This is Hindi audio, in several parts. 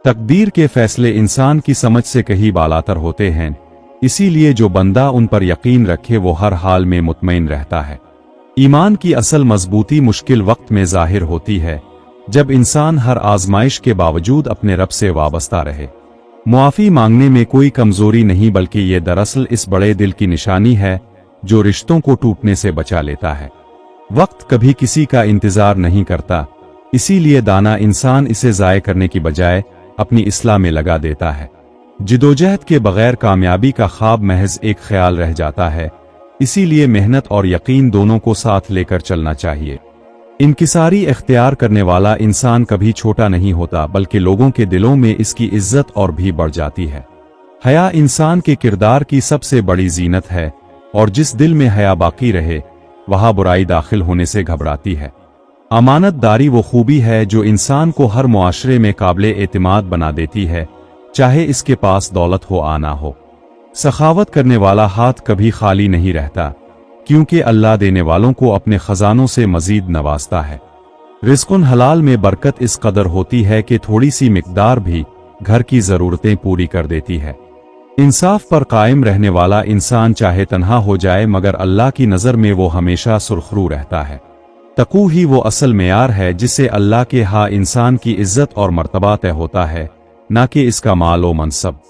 तकदीर के फैसले इंसान की समझ से कहीं बालातर होते हैं, इसीलिए जो बंदा उन पर यकीन रखे वो हर हाल में मुतमईन रहता है। ईमान की असल मजबूती मुश्किल वक्त में जाहिर होती है, जब इंसान हर आजमाइश के बावजूद अपने रब से वाबस्ता रहे। मुआफ़ी मांगने में कोई कमजोरी नहीं, बल्कि ये दरअसल इस बड़े दिल की निशानी है जो रिश्तों को टूटने से बचा लेता है। वक्त कभी किसी का इंतजार नहीं करता, इसीलिए दाना इंसान इसे ज़ाय करने की बजाय अपनी इस्लाह में लगा देता है। जिदोजहद के बगैर कामयाबी का ख्वाब महज एक ख्याल रह जाता है, इसीलिए मेहनत और यकीन दोनों को साथ लेकर चलना चाहिए। इंकिसारी इख्तियार करने वाला इंसान कभी छोटा नहीं होता, बल्कि लोगों के दिलों में इसकी इज्जत और भी बढ़ जाती है। हया इंसान के किरदार की सबसे बड़ी जीनत है, और जिस दिल में हया बाकी रहे वहां बुराई दाखिल होने से घबराती है। अमानतदारी वो खूबी है जो इंसान को हर मुआशरे में काबिले एतमाद बना देती है, चाहे इसके पास दौलत हो आना हो। सखावत करने वाला हाथ कभी खाली नहीं रहता, क्योंकि अल्लाह देने वालों को अपने खजानों से मजीद नवाजता है। रिज़्क़ुन हलाल में बरकत इस कदर होती है कि थोड़ी सी मिकदार भी घर की ज़रूरतें पूरी कर देती है। इंसाफ पर कायम रहने वाला इंसान चाहे तन्हा हो जाए, मगर अल्लाह की नज़र में वो हमेशा सुरखरू रहता है। तकू ही वो असल मेयार है जिससे अल्लाह के यहाँ इंसान की इज्जत और मर्तबा तय होता है, ना कि इसका माल व मनसब।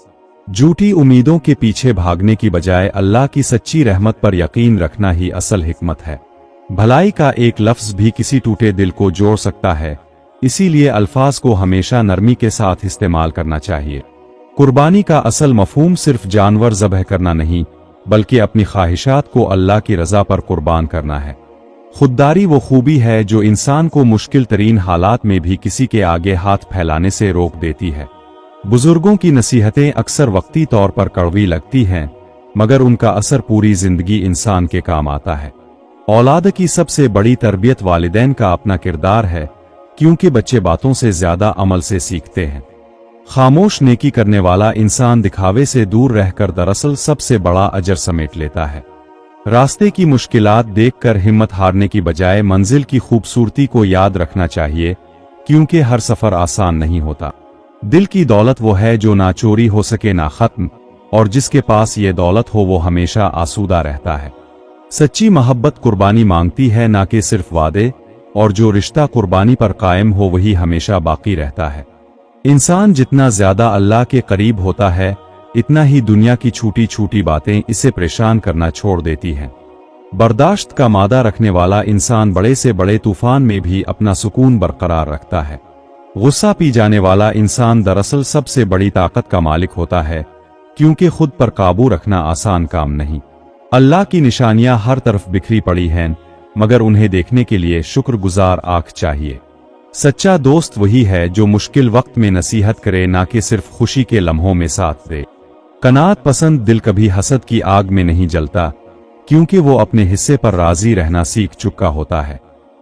झूठी उम्मीदों के पीछे भागने की बजाय अल्लाह की सच्ची रहमत पर यकीन रखना ही असल हिकमत है। भलाई का एक लफ्ज़ भी किसी टूटे दिल को जोड़ सकता है, इसीलिए अल्फाज को हमेशा नरमी के साथ इस्तेमाल करना चाहिए। कुर्बानी का असल मफहूम सिर्फ जानवर ज़बह करना नहीं, बल्कि अपनी ख्वाहिशात को अल्लाह की रज़ा पर कुर्बान करना है। खुददारी वो खूबी है जो इंसान को मुश्किल तरीन हालात में भी किसी के आगे हाथ फैलाने से रोक देती है। बुजुर्गों की नसीहतें अक्सर वक्ती तौर पर कड़वी लगती हैं, मगर उनका असर पूरी जिंदगी इंसान के काम आता है। औलाद की सबसे बड़ी तरबियत वालिदैन का अपना किरदार है, क्योंकि बच्चे बातों से ज्यादा अमल से सीखते हैं। खामोश नेकी करने वाला इंसान दिखावे से दूर रहकर दरअसल सबसे बड़ा अजर समेट लेता है। रास्ते की मुश्किलात देखकर हिम्मत हारने की बजाय मंजिल की खूबसूरती को याद रखना चाहिए, क्योंकि हर सफर आसान नहीं होता। दिल की दौलत वो है जो ना चोरी हो सके ना खत्म, और जिसके पास ये दौलत हो वो हमेशा आसूदा रहता है। सच्ची मोहब्बत कुर्बानी मांगती है, ना कि सिर्फ वादे, और जो रिश्ता कुर्बानी पर कायम हो वही हमेशा बाकी रहता है। इंसान जितना ज्यादा अल्लाह के करीब होता है, इतना ही दुनिया की छोटी छोटी बातें इसे परेशान करना छोड़ देती हैं। बर्दाश्त का मादा रखने वाला इंसान बड़े से बड़े तूफान में भी अपना सुकून बरकरार रखता है। गुस्सा पी जाने वाला इंसान दरअसल सबसे बड़ी ताकत का मालिक होता है, क्योंकि खुद पर काबू रखना आसान काम नहीं। अल्लाह की निशानियां हर तरफ बिखरी पड़ी हैं, मगर उन्हें देखने के लिए शुक्रगुजार आंख चाहिए। सच्चा दोस्त वही है जो मुश्किल वक्त में नसीहत करे, ना कि सिर्फ खुशी के लम्हों में साथ दे। कनात पसंद दिल कभी हसद की आग में नहीं जलता, क्योंकि वो अपने हिस्से पर राजी रहना सीख चुका होता है।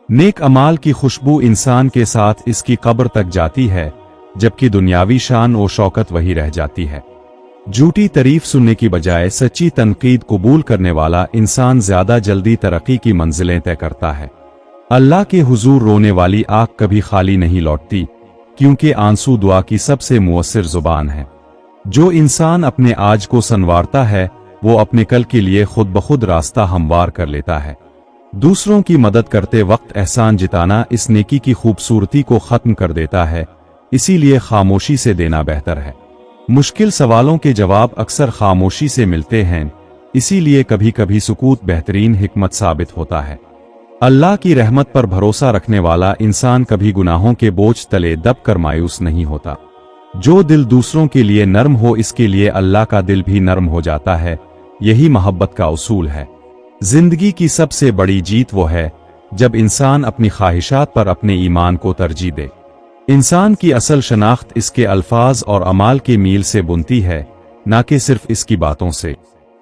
नेक अमाल की खुशबू इंसान के साथ इसकी कब्र तक जाती है, जबकि दुनियावी शान और शौकत वही रह जाती है। झूठी तारीफ सुनने की बजाय सच्ची तनकीद कबूल करने वाला इंसान ज्यादा जल्दी तरक्की की मंजिलें तय करता है। अल्लाह के हुजूर रोने वाली आंख कभी खाली नहीं लौटती, क्योंकि आंसू दुआ की सबसे मुअस्सिर जुबान है। जो इंसान अपने आज को संवारता है, वो अपने कल के लिए खुद ब खुद रास्ता हमवार कर लेता है। दूसरों की मदद करते वक्त एहसान जिताना इस नेकी की खूबसूरती को खत्म कर देता है, इसीलिए खामोशी से देना बेहतर है। मुश्किल सवालों के जवाब अक्सर खामोशी से मिलते हैं, इसीलिए कभी कभी सुकूत बेहतरीन हिकमत साबित होता है। अल्लाह की रहमत पर भरोसा रखने वाला इंसान कभी गुनाहों के बोझ तले दबकर मायूस नहीं होता। जो दिल दूसरों के लिए नर्म हो, इसके लिए अल्लाह का दिल भी नर्म हो जाता है। यही मोहब्बत का उसूल है। जिंदगी की सबसे बड़ी जीत वो है जब इंसान अपनी ख्वाहिशात पर अपने ईमान को तरजीह दे। इंसान की असल शनाख्त इसके अल्फाज और अमाल के मील से बुनती है, ना कि सिर्फ इसकी बातों से।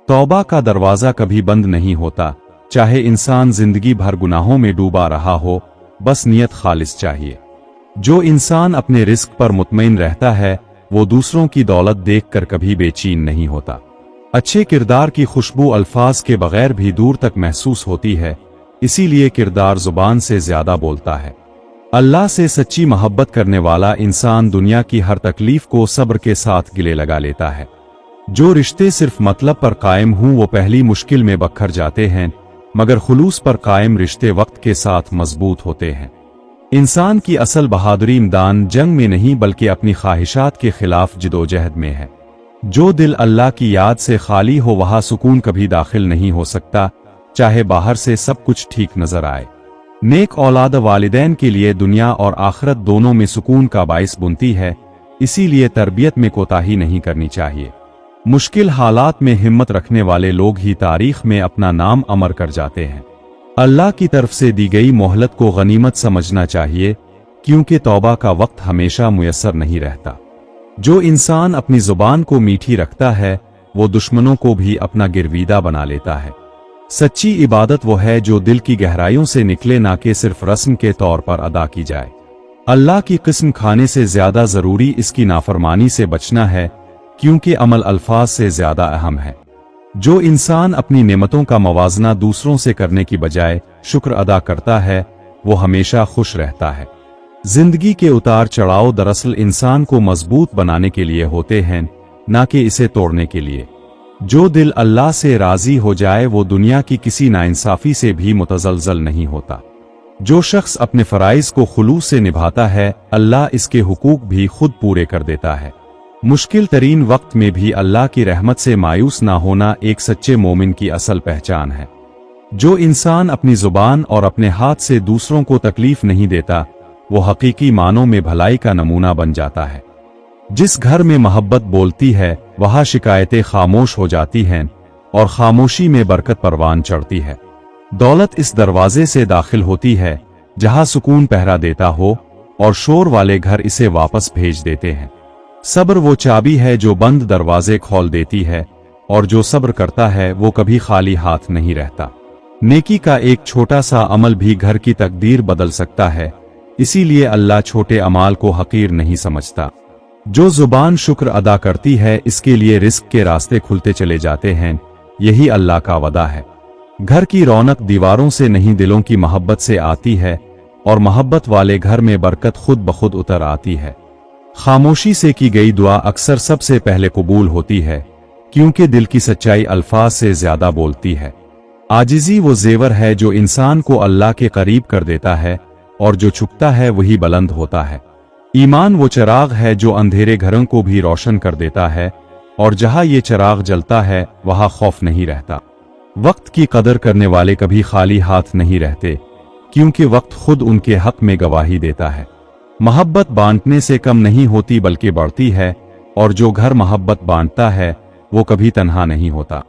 तौबा का दरवाजा कभी बंद नहीं होता, चाहे इंसान जिंदगी भर गुनाहों में डूबा रहा हो, बस नियत खालिस चाहिए। जो इंसान अपने रिस्क पर मुतमईन रहता है, वो दूसरों की दौलत देखकर कभी बेचैन नहीं होता। अच्छे किरदार की खुशबू अल्फाज के बगैर भी दूर तक महसूस होती है, इसीलिए किरदार जुबान से ज्यादा बोलता है। अल्लाह से सच्ची मोहब्बत करने वाला इंसान दुनिया की हर तकलीफ को सब्र के साथ गिले लगा लेता है। जो रिश्ते सिर्फ मतलब पर कायम हों वो पहली मुश्किल में बखर जाते हैं, मगर खुलूस पर कायम रिश्ते वक्त के साथ मजबूत होते हैं। इंसान की असल बहादुरी इम्दान जंग में नहीं बल्कि अपनी ख्वाहिशात के खिलाफ जिदोजहद में है। जो दिल अल्लाह की याद से खाली हो वहां सुकून कभी दाखिल नहीं हो सकता, चाहे बाहर से सब कुछ ठीक नजर आए। नेक औलाद वालिदैन के लिए दुनिया और आखिरत दोनों में सुकून का बाइस बुनती है, इसीलिए तरबियत में कोताही नहीं करनी चाहिए। मुश्किल हालात में हिम्मत रखने वाले लोग ही तारीख में अपना नाम अमर कर जाते हैं। अल्लाह की तरफ से दी गई मोहलत को गनीमत समझना चाहिए, क्योंकि तौबा का वक्त हमेशा मुयस्सर नहीं रहता। जो इंसान अपनी जुबान को मीठी रखता है वो दुश्मनों को भी अपना गिरवीदा बना लेता है। सच्ची इबादत वो है जो दिल की गहराइयों से निकले, ना कि सिर्फ रस्म के तौर पर अदा की जाए। अल्लाह की किस्म खाने से ज्यादा जरूरी इसकी नाफरमानी से बचना है, क्योंकि अमल अल्फाज से ज्यादा अहम है। जो इंसान अपनी नेमतों का मवाजना दूसरों से करने की बजाय शुक्र अदा करता है वो हमेशा खुश रहता है। जिंदगी के उतार चढ़ाव दरअसल इंसान को मजबूत बनाने के लिए होते हैं, ना कि इसे तोड़ने के लिए। जो दिल अल्लाह से राजी हो जाए वो दुनिया की किसी नाइंसाफी से भी मुतजलजल नहीं होता। जो शख्स अपने फराइज को खुलूस से निभाता है अल्लाह इसके हुकूक भी खुद पूरे कर देता है। मुश्किल तरीन वक्त में भी अल्लाह की रहमत से मायूस ना होना एक सच्चे मोमिन की असल पहचान है। जो इंसान अपनी जुबान और अपने हाथ से दूसरों को तकलीफ नहीं देता वो हकीकी मानों में भलाई का नमूना बन जाता है। जिस घर में मोहब्बत बोलती है वहां शिकायतें खामोश हो जाती हैं और खामोशी में बरकत परवान चढ़ती है। दौलत इस दरवाजे से दाखिल होती है जहां सुकून पहरा देता हो और शोर वाले घर इसे वापस भेज देते हैं। सब्र वो चाबी है जो बंद दरवाजे खोल देती है, और जो सब्र करता है वो कभी खाली हाथ नहीं रहता। नेकी का एक छोटा सा अमल भी घर की तकदीर बदल सकता है, इसीलिए अल्लाह छोटे अमाल को हकीर नहीं समझता। जो जुबान शुक्र अदा करती है इसके लिए रिस्क के रास्ते खुलते चले जाते हैं, यही अल्लाह का वदा है। घर की रौनक दीवारों से नहीं दिलों की मोहब्बत से आती है, और मोहब्बत वाले घर में बरकत खुद ब खुद उतर आती है। खामोशी से की गई दुआ अक्सर सबसे पहले कबूल होती है, क्योंकि दिल की सच्चाई अल्फाज से ज्यादा बोलती है। आजिज़ी वो जेवर है जो इंसान को अल्लाह के करीब कर देता है, और जो छुपता है वही बुलंद होता है। ईमान वो चिराग है जो अंधेरे घरों को भी रोशन कर देता है, और जहां ये चिराग जलता है वहां खौफ नहीं रहता। वक्त की कदर करने वाले कभी खाली हाथ नहीं रहते, क्योंकि वक्त खुद उनके हक में गवाही देता है। मोहब्बत बांटने से कम नहीं होती बल्कि बढ़ती है, और जो घर मोहब्बत बांटता है वो कभी तन्हा नहीं होता।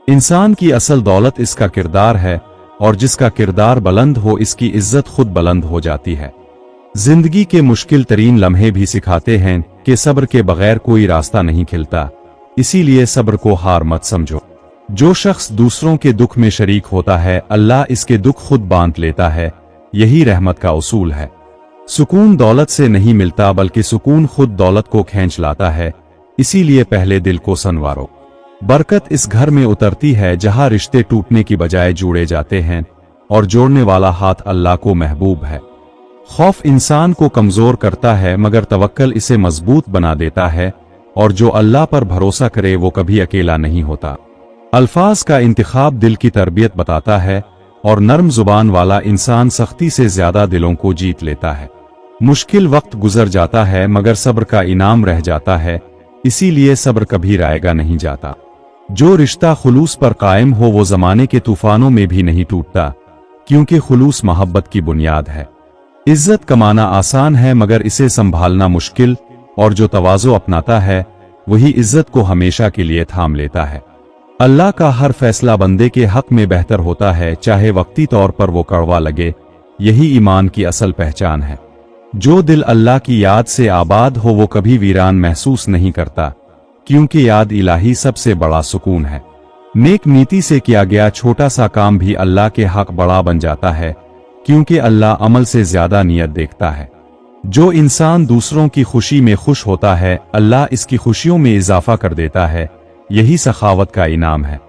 इंसान की असल दौलत इसका किरदार है, और जिसका किरदार बुलंद हो इसकी इज्जत खुद बुलंद हो जाती है। जिंदगी के मुश्किल तरीन लम्हे भी सिखाते हैं कि सब्र के बगैर कोई रास्ता नहीं खिलता, इसीलिए सब्र को हार मत समझो। जो शख्स दूसरों के दुख में शरीक होता है अल्लाह इसके दुख खुद बांट लेता है, यही रहमत का उसूल है। सुकून दौलत से नहीं मिलता बल्कि सुकून खुद दौलत को खींच लाता है, इसीलिए पहले दिल को संवारो। बरकत इस घर में उतरती है जहां रिश्ते टूटने की बजाय जुड़े जाते हैं, और जोड़ने वाला हाथ अल्लाह को महबूब है। खौफ इंसान को कमजोर करता है मगर तवक्कल इसे मजबूत बना देता है, और जो अल्लाह पर भरोसा करे वो कभी अकेला नहीं होता। अल्फाज का इंतखाब दिल की तरबियत बताता है, और नर्म जुबान वाला इंसान सख्ती से ज्यादा दिलों को जीत लेता है। मुश्किल वक्त गुजर जाता है मगर सब्र का इनाम रह जाता है, इसीलिए सब्र कभी रायगा नहीं जाता। जो रिश्ता खुलूस पर कायम हो वो जमाने के तूफानों में भी नहीं टूटता, क्योंकि खुलूस मोहब्बत की बुनियाद है। इज्जत कमाना आसान है मगर इसे संभालना मुश्किल, और जो तवाज़ो अपनाता है वही इज्जत को हमेशा के लिए थाम लेता है। अल्लाह का हर फैसला बंदे के हक में बेहतर होता है, चाहे वक्ती तौर पर वो कड़वा लगे। यही ईमान की असल पहचान है। जो दिल अल्लाह की याद से आबाद हो वो कभी वीरान महसूस नहीं करता, क्योंकि याद इलाही सबसे बड़ा सुकून है। नेक नीति से किया गया छोटा सा काम भी अल्लाह के हक बड़ा बन जाता है, क्योंकि अल्लाह अमल से ज्यादा नियत देखता है। जो इंसान दूसरों की खुशी में खुश होता है अल्लाह इसकी खुशियों में इजाफा कर देता है, यही सखावत का इनाम है।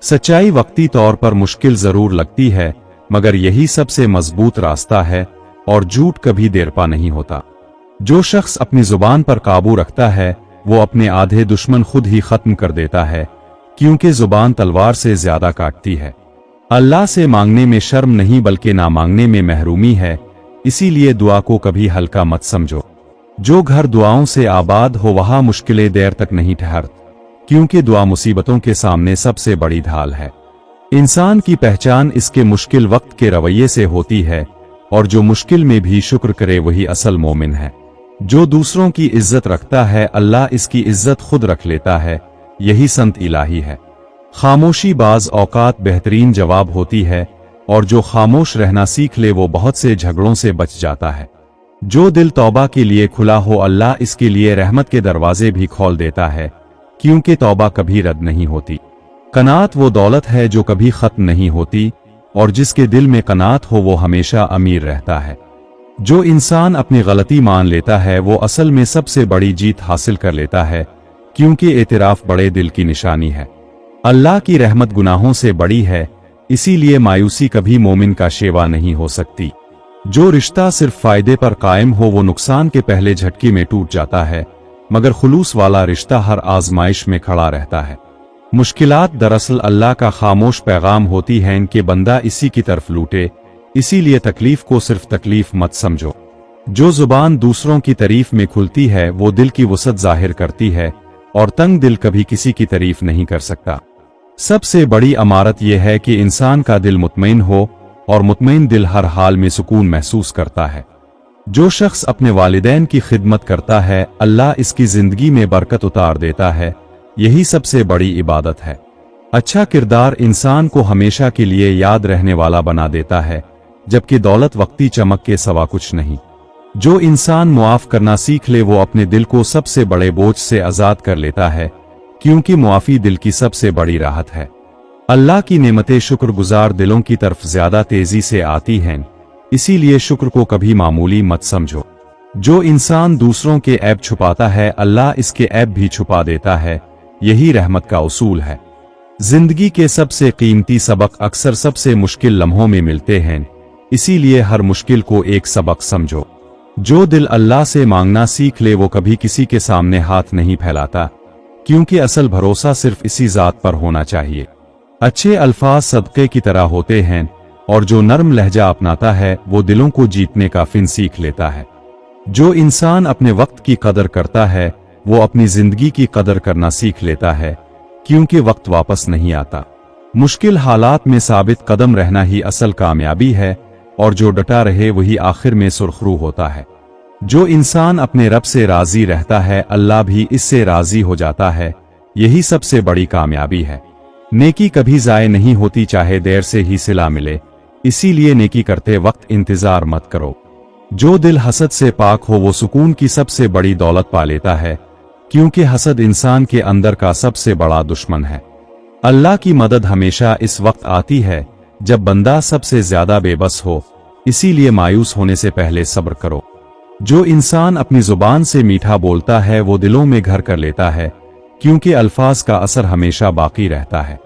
सच्चाई वक्ती तौर पर मुश्किल जरूर लगती है, मगर यही सबसे मजबूत रास्ता है, और झूठ कभी देरपा नहीं होता। जो शख्स अपनी जुबान पर काबू रखता है वो अपने आधे दुश्मन खुद ही खत्म कर देता है, क्योंकि जुबान तलवार से ज्यादा काटती है। अल्लाह से मांगने में शर्म नहीं बल्कि ना मांगने में महरूमी है, इसीलिए दुआ को कभी हल्का मत समझो। जो घर दुआओं से आबाद हो वहां मुश्किलें देर तक नहीं ठहरती, क्योंकि दुआ मुसीबतों के सामने सबसे बड़ी ढाल है। इंसान की पहचान इसके मुश्किल वक्त के रवैये से होती है, और जो मुश्किल में भी शुक्र करे वही असल मोमिन है। जो दूसरों की इज्जत रखता है अल्लाह इसकी इज्जत खुद रख लेता है, यही संत इलाही है। खामोशी बाज औकात बेहतरीन जवाब होती है, और जो खामोश रहना सीख ले वो बहुत से झगड़ों से बच जाता है। जो दिल तौबा के लिए खुला हो अल्लाह इसके लिए रहमत के दरवाजे भी खोल देता है, क्योंकि तौबा कभी रद्द नहीं होती। कनात वो दौलत है जो कभी खत्म नहीं होती, और जिसके दिल में कनात हो वो हमेशा अमीर रहता है। जो इंसान अपनी गलती मान लेता है वो असल में सबसे बड़ी जीत हासिल कर लेता है, क्योंकि एतराफ बड़े दिल की निशानी है। अल्लाह की रहमत गुनाहों से बड़ी है, इसीलिए मायूसी कभी मोमिन का शेवा नहीं हो सकती। जो रिश्ता सिर्फ फायदे पर कायम हो वो नुकसान के पहले झटके में टूट जाता है, मगर खुलूस वाला रिश्ता हर आजमाइश में खड़ा रहता है। मुश्किलात दरअसल अल्लाह का खामोश पैगाम होती हैं कि बंदा इसी की तरफ लूटे, इसीलिए तकलीफ को सिर्फ तकलीफ मत समझो। जो जुबान दूसरों की तारीफ में खुलती है वो दिल की वसअत जाहिर करती है, और तंग दिल कभी किसी की तारीफ नहीं कर सकता। सबसे बड़ी अमारत यह है कि इंसान का दिल मुतमईन हो, और मुतमईन दिल हर हाल में सुकून महसूस करता है। जो शख्स अपने वालिदैन की खिदमत करता है अल्लाह इसकी जिंदगी में बरकत उतार देता है, यही सबसे बड़ी इबादत है। अच्छा किरदार इंसान को हमेशा के लिए याद रहने वाला बना देता है, जबकि दौलत वक्ती चमक के सवा कुछ नहीं। जो इंसान मुआफ करना सीख ले वो अपने दिल को सबसे बड़े बोझ से आजाद कर लेता है, क्योंकि मुआफी दिल की सबसे बड़ी राहत है। अल्लाह की नेमतें शुक्रगुजार दिलों की तरफ ज्यादा तेजी से आती हैं, इसीलिए शुक्र को कभी मामूली मत समझो। जो इंसान दूसरों के ऐब छुपाता है अल्लाह इसके ऐब भी छुपा देता है, यही रहमत का उसूल है। जिंदगी के सबसे कीमती सबक अक्सर सबसे मुश्किल लम्हों में मिलते हैं, इसीलिए हर मुश्किल को एक सबक समझो। जो दिल अल्लाह से मांगना सीख ले वो कभी किसी के सामने हाथ नहीं फैलाता, क्योंकि असल भरोसा सिर्फ इसी जात पर होना चाहिए। अच्छे अल्फाज सदक़े की तरह होते हैं, और जो नर्म लहजा अपनाता है वो दिलों को जीतने का फिन सीख लेता है। जो इंसान अपने वक्त की कदर करता है वो अपनी जिंदगी की कदर करना सीख लेता है, क्योंकि वक्त वापस नहीं आता। मुश्किल हालात में साबित कदम रहना ही असल कामयाबी है, और जो डटा रहे वही आखिर में सुरखरू होता है। जो इंसान अपने रब से राजी रहता है अल्लाह भी इससे राजी हो जाता है, यही सबसे बड़ी कामयाबी है। नेकी कभी जाए नहीं होती, चाहे देर से ही सिला मिले, इसीलिए नेकी करते वक्त इंतजार मत करो। जो दिल हसद से पाक हो वो सुकून की सबसे बड़ी दौलत पा लेता है, क्योंकि हसद इंसान के अंदर का सबसे बड़ा दुश्मन है। अल्लाह की मदद हमेशा इस वक्त आती है जब बंदा सबसे ज्यादा बेबस हो, इसीलिए मायूस होने से पहले सब्र करो। जो इंसान अपनी जुबान से मीठा बोलता है वो दिलों में घर कर लेता है, क्योंकि अल्फाज का असर हमेशा बाकी रहता है।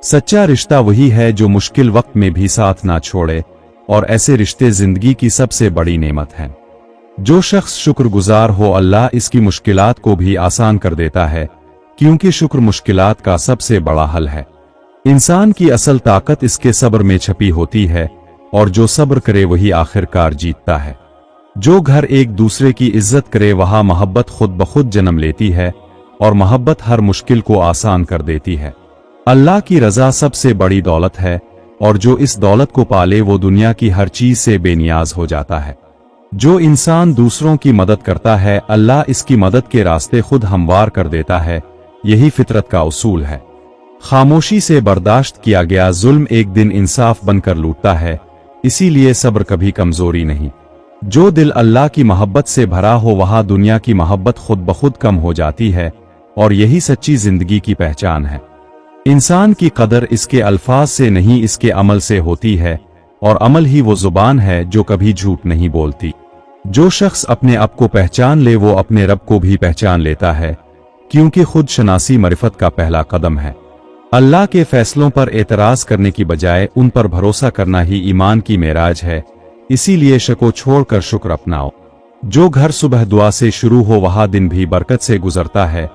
सच्चा रिश्ता वही है जो मुश्किल वक्त में भी साथ ना छोड़े, और ऐसे रिश्ते जिंदगी की सबसे बड़ी नेमत हैं। जो शख्स शुक्रगुजार हो अल्लाह इसकी मुश्किलात को भी आसान कर देता है, क्योंकि शुक्र मुश्किलात का सबसे बड़ा हल है। इंसान की असल ताकत इसके सब्र में छपी होती है, और जो सब्र करे वही आखिरकार जीतता है। जो घर एक दूसरे की इज्जत करे वहां मोहब्बत खुद ब खुद जन्म लेती है, और मोहब्बत हर मुश्किल को आसान कर देती है। अल्लाह की रजा सबसे बड़ी दौलत है, और जो इस दौलत को पाले वो दुनिया की हर चीज से बेनियाज हो जाता है। जो इंसान दूसरों की मदद करता है अल्लाह इसकी मदद के रास्ते खुद हमवार कर देता है, यही फितरत का उसूल है। खामोशी से बर्दाश्त किया गया जुल्म एक दिन इंसाफ बनकर लूटता है, इसीलिए सब्र कभी कमजोरी नहीं। जो दिल अल्लाह की मोहब्बत से भरा हो वहां दुनिया की मोहब्बत खुद ब खुद कम हो जाती है, और यही सच्ची जिंदगी की पहचान है। इंसान की कदर इसके अल्फाज से नहीं इसके अमल से होती है, और अमल ही वो जुबान है जो कभी झूठ नहीं बोलती। जो शख्स अपने आप को पहचान ले वो अपने रब को भी पहचान लेता है, क्योंकि खुद शनासी मरिफत का पहला कदम है। अल्लाह के फैसलों पर एतराज करने की बजाय उन पर भरोसा करना ही ईमान की मेराज है, इसीलिए शको छोड़कर शुक्र अपनाओ। जो घर सुबह दुआ से शुरू हो वहाँ दिन भी बरकत से गुजरता है।